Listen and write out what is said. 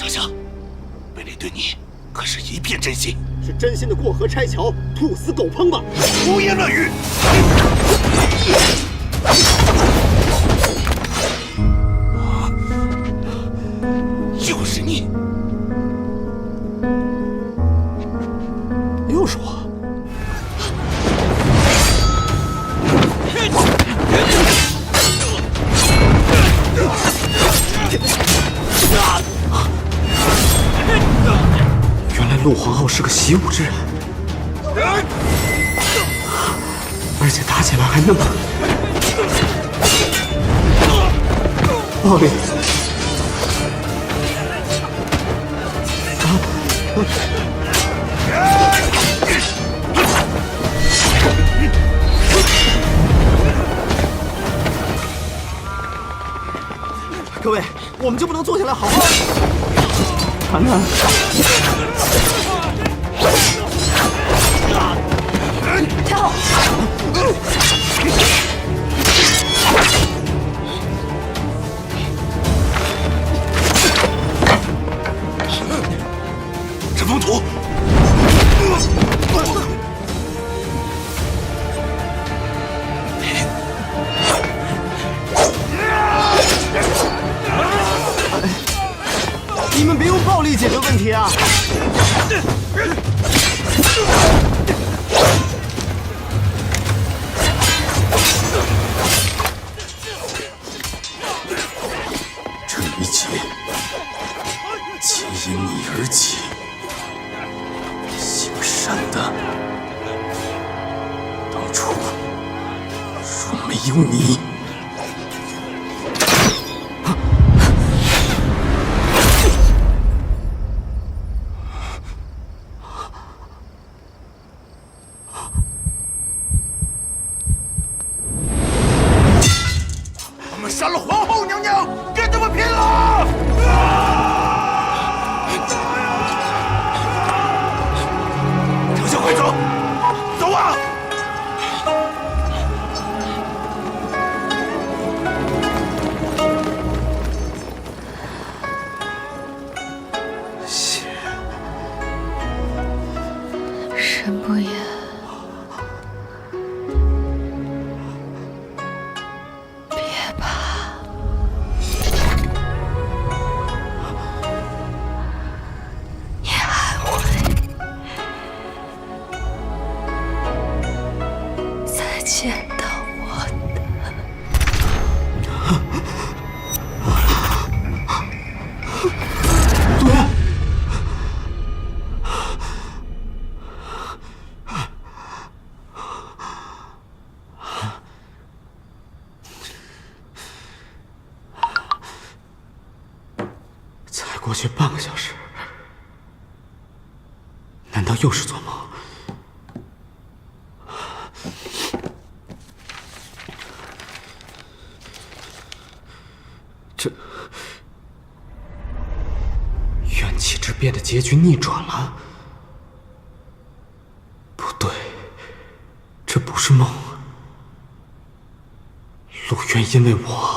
阁下，贝雷对你可是一片真心，是真心的过河拆桥，兔死狗烹吧？胡言乱语！就是你，又是我。 原来陆皇后是个习武之人，而且打起来还那么暴力。各位，我们就不能坐下来好好谈谈？跳！陈风土，你们别用暴力解决问题啊！这一切皆因你而起。姓单的，当初若没有你，我们杀了皇后娘娘，跟他们拼了！丞相快走，走啊！血，神不言，别怕，你还会再见到我的。主人，才过去半个小时，难道又是做梦？这元气之变的结局逆转了？不对，这不是梦。陆渊因为我